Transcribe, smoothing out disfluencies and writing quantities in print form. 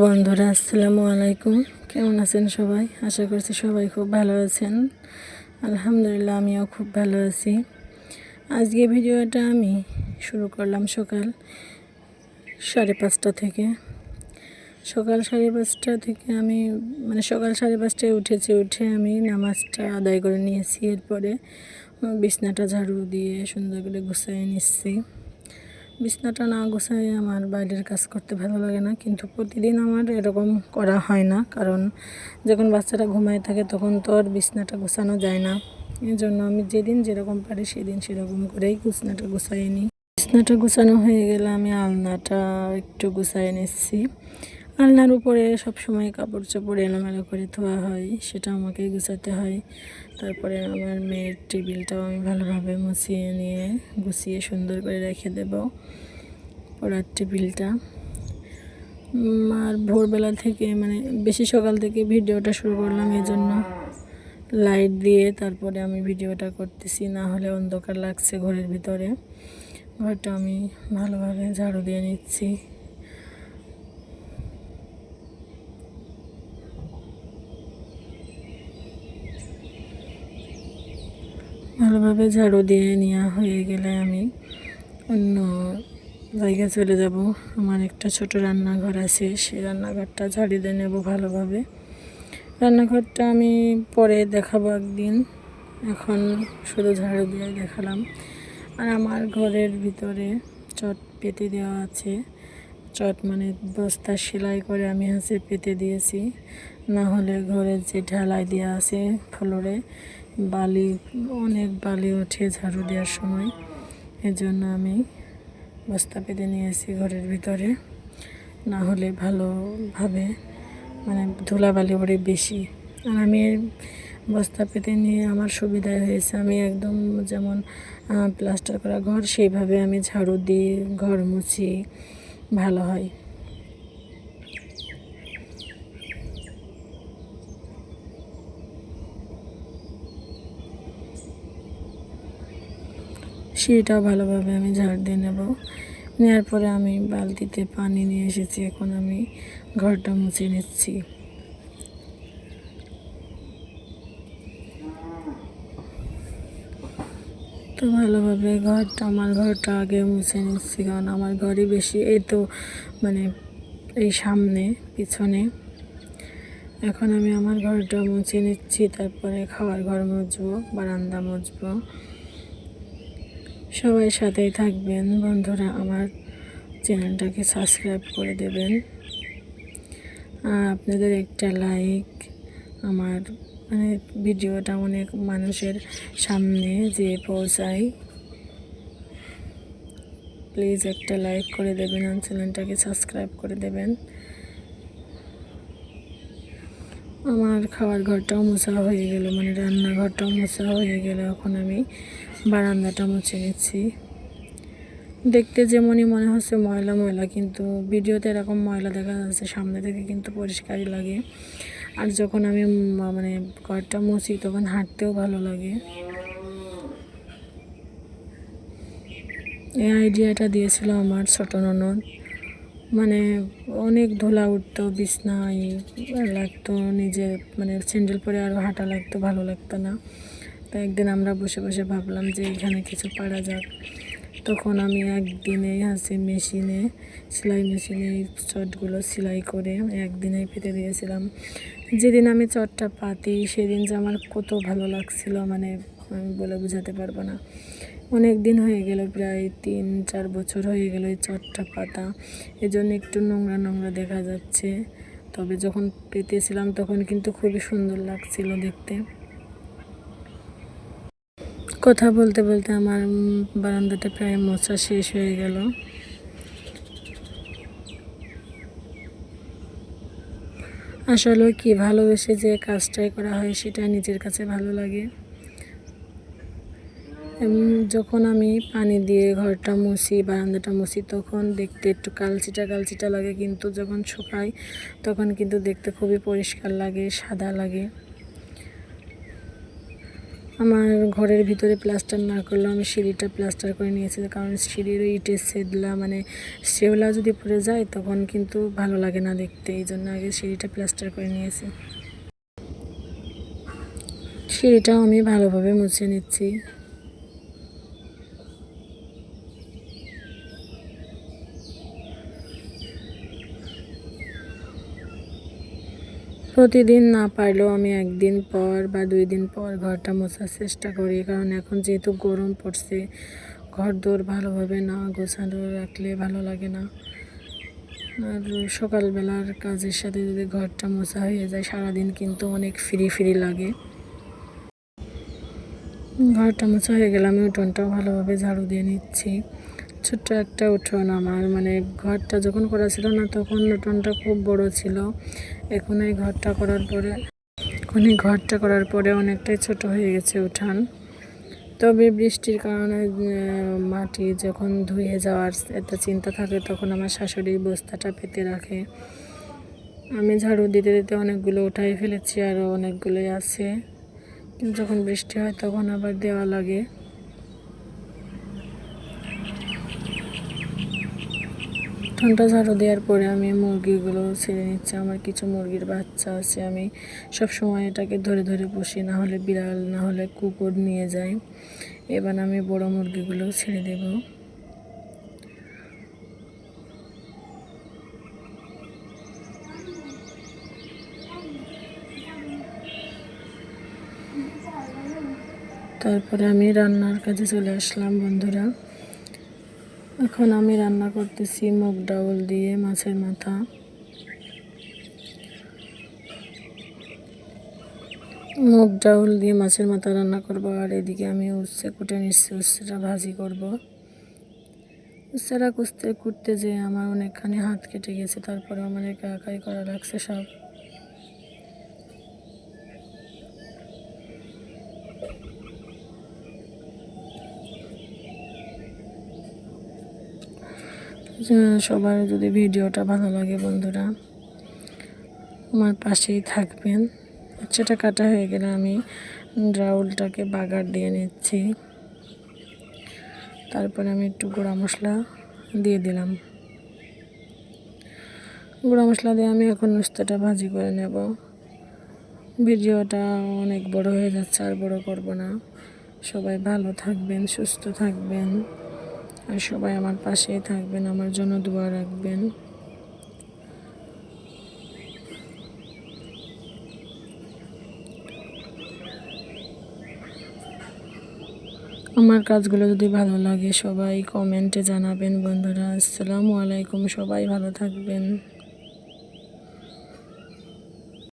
বন্ধুরা আসসালামু আলাইকুম, কেমন আছেন সবাই? আশা করছি সবাই খুব ভালো আছেন। আলহামদুলিল্লাহ আমিও খুব ভালো আছি। আজকে ভিডিওটা আমি শুরু করলাম সকাল 5:30 থেকে। সকাল 5:30 থেকে আমি সকাল 5:30টায় উঠে আমি নামাজটা আদায় করে নিয়েছি। এরপরে বিছনাটা ঝাড়ু দিয়ে সুন্দর করে গুছিয়ে নিচ্ছি। বিছনাটা না গোছায় আমার বাইরের কাজ করতে ভালো লাগে না, কিন্তু প্রতিদিন আমার এরকম করা হয় না, কারণ যখন বাচ্চারা ঘুমায় থাকে তখন তো আর বিছনাটা গোছানো যায় না। এই জন্য আমি যেদিন যেরকম পারি সেদিন সেরকম করেই বিছনাটা গুছাই নিই। বিছনাটা গোছানো হয়ে গেলে আমি আলনাটা একটু গুছাই নিচ্ছি। আলনার উপরে সবসময় কাপড় চোপড় এলোমেলো করে ধোয়া হয়, সেটা আমাকেই গুছাতে হয়। তারপরে আমার মেয়ের টেবিলটাও আমি ভালোভাবে মুছিয়ে নিয়ে গুছিয়ে সুন্দর করে রেখে দেব পড়ার টেবিলটা। আর ভোরবেলা থেকে বেশি সকাল থেকে ভিডিওটা শুরু করলাম, এই জন্য লাইট দিয়ে তারপরে আমি ভিডিওটা করতেছি, না হলে অন্ধকার লাগছে ঘরের ভিতরে। ঘরটা আমি ভালোভাবে ঝাড়ু দিয়ে নিচ্ছি। ভালোভাবে ঝাড়ু দিয়ে নেওয়া হয়ে গেলে আমি অন্য জায়গায় চলে যাব। আমার একটা ছোট রান্নাঘর আছে, সেই রান্নাঘরটা ঝাড়ু দিয়ে নেব ভালোভাবে। রান্নাঘরটা আমি পরে দেখাবো একদিন, এখন শুধু ঝাড়ু দিয়ে দেখালাম। আর আমার ঘরের ভিতরে চট পেতে দেওয়া আছে। চট বস্তা সেলাই করে আমি পেতে দিয়েছি, না হলে ঘরের যে ঢালাই দেওয়া আছে ফ্লোরে অনেক বালি ওঠে ঝাড়ু দেওয়ার সময়। এজন্য আমি বস্তা পেতে নিয়েছি ঘরের ভিতরে, না হলে ভালোভাবে ধুলাবালি ওড়ে বেশি। আর আমি বস্তা পেতে নিয়ে আমার সুবিধা হয়েছে, আমি একদম যেমন প্লাস্টার করা ঘর সেইভাবে আমি ঝাড়ু দিই, ঘর মুছি, ভালো হয়। সেটাও ভালোভাবে আমি ঝাড় দিয়ে নেব। নেওয়ার পরে আমি বালতিতে পানি নিয়ে এসেছি, এখন আমি ঘরটা মুছে নিচ্ছি। তো ভালোভাবে আমার ঘরটা আগে মুছে নিচ্ছি, কারণ আমার ঘরই বেশি, এই তো এই সামনে পিছনে। এখন আমি আমার ঘরটা মুছে নিচ্ছি, তারপরে খাওয়ার ঘর মুছবো, বারান্দা মুছবো। সবাই সাথেই থাকবেন বন্ধুরা, আমার চ্যানেলটাকে সাবস্ক্রাইব করে দেবেন। আপনাদের একটা লাইক আমার ভিডিওটা অনেক মানুষের সামনে যেয়ে পৌঁছায়। প্লিজ একটা লাইক করে দেবেন আর চ্যানেলটাকে সাবস্ক্রাইব করে দেবেন। আমার খাওয়ার ঘরটাও মোছা হয়ে গেল, রান্নাঘরটাও মোছা হয়ে গেল। এখন আমি বারান্দাটা মুছে নিচ্ছি। দেখতে যেমনই মনে হচ্ছে ময়লা ময়লা, কিন্তু ভিডিওতে এরকম ময়লা দেখা যাচ্ছে, সামনে থেকে কিন্তু পরিষ্কারই লাগে। আর যখন আমি ঘরটা মুছি তখন হাঁটতেও ভালো লাগে। এই আইডিয়াটা দিয়েছিল আমার ছোট ননদ। অনেক ধুলা উঠতো, বিছনায় লাগতো, নিজের স্যান্ডেল পরে আরও হাঁটা লাগতো, ভালো লাগতো না। তো একদিন আমরা বসে বসে ভাবলাম যে এখানে কিছু পারা যাক। তখন আমি একদিনে সেলাই মেশিনে চটগুলো সেলাই করে একদিনেই পেতে দিয়েছিলাম। যেদিন আমি চটটা পাতি সেদিন যে আমার কত ভালো লাগছিল, আমি বলে বোঝাতে পারবো না। অনেক দিন হয়ে গেল, প্রায় 3-4 বছর হয়ে গেল এই চটটা পাতা, এজন্য একটু নোংরা নোংরা দেখা যাচ্ছে। তবে যখন পেতেছিলাম তখন কিন্তু খুবই সুন্দর লাগছিল দেখতে। কথা বলতে বলতে আমার বারান্দাটা প্রায় মোছা শেষ হয়ে গেল। আসলে কি ভালোবেসে যে কাজটাই করা হয় সেটা নিজের কাছে ভালো লাগে। যখন আমি পানি দিয়ে ঘরটা মুছি, বারান্দাটা মুছি, তখন দেখতে একটু কালচিটা কালচিটা লাগে, কিন্তু যখন শুকায় তখন কিন্তু দেখতে খুবই পরিষ্কার লাগে, সাদা লাগে। আমার ঘরের ভিতরে প্লাস্টার না করলেও আমি সিঁড়িটা প্লাস্টার করে নিয়েছি, কারণ সিঁড়ির ইটের সেদলা মানে সেওলা যদি পড়ে যায় তখন কিন্তু ভালো লাগে না দেখতে, এই জন্য আগে সিঁড়িটা প্লাস্টার করে নিয়েছি। সিঁড়িটাও আমি ভালোভাবে মুছে নিচ্ছি। প্রতিদিন না পারলেও আমি একদিন পর বা 2 দিন পর ঘরটা মোছার চেষ্টা করি, কারণ এখন যেহেতু গরম পড়ছে, ঘর দোর ভালোভাবে না গোছানো রাখলে ভালো লাগে না। আর সকালবেলার কাজের সাথে যদি ঘরটা মোছা হয়ে যায় সারাদিন কিন্তু অনেক ফ্রি ফ্রি লাগে। ঘরটা মোছা হয়ে গেলে আমি উঠোনটাও ভালোভাবে ঝাড়ু দিয়ে নিচ্ছি। ছোট্ট একটা উঠোন আমার, মানে ঘরটা যখন করা ছিল না তখন উঠোনটা খুব বড় ছিল। এখন এই ঘরটা করার পরে অনেকটাই ছোট হয়ে গেছে উঠান। তবে বৃষ্টির কারণে মাটি যখন ধুয়ে যাওয়ার একটা চিন্তা থাকে তখন আমার শাশুড়ি বস্তাটা পেতে রাখে। আমি ঝাড়ু দিতে দিতে অনেকগুলো উঠাই ফেলেছি, আরও অনেকগুলোই আছে, কিন্তু যখন বৃষ্টি হয় তখন আবার দেওয়া লাগে। উঠোনটা ঝাড়ু দেওয়ার পরে আমি মুরগিগুলো ছেড়ে নিচ্ছি। আমার কিছু মুরগির বাচ্চা আছে, আমি সব সময় এটাকে ধরে ধরে পুষি, না হলে বিড়াল না হলে কুকুর নিয়ে যায়। এবার আমি বড় মুরগিগুলো ছেড়ে দেব। তারপরে আমি রান্নার কাজে চলে আসলাম বন্ধুরা। এখন আমি রান্না করতেছি মুগ ডাউল দিয়ে মাছের মাথা। মুগ ডাউল দিয়ে মাছের মাথা রান্না করব, আর এদিকে আমি উচ্ছে কুটে নিচ্ছি, উচ্ছেটা ভাজি করব। উচ্ছেটা কুটতে যেয়ে আমার অনেকখানি হাত কেটে গেছে, তারপরে আমার একা একাই করা লাগছে সব। সবার যদি ভিডিওটা ভালো লাগে বন্ধুরা আমার পাশেই থাকবেন। উচ্ছেটা কাটা হয়ে গেলে আমি ডাউলটাকে বাগার দিয়ে নিচ্ছি। তারপরে আমি একটু গুঁড়া মশলা দিয়ে দিলাম। গুঁড়া মশলা দিয়ে আমি এখন উচ্ছেটা ভাজি করে নেব। ভিডিওটা অনেক বড় হয়ে যাচ্ছে, আর বড় করব না। সবাই ভালো থাকবেন, সুস্থ থাকবেন, আর সবাই আমার পাশেই থাকবেন, আমার জন্য দোয়া রাখবেন। আমার কাজগুলো যদি ভালো লাগে সবাই কমেন্টে জানাবেন বন্ধুরা। আসসালামু আলাইকুম, সবাই ভালো থাকবেন।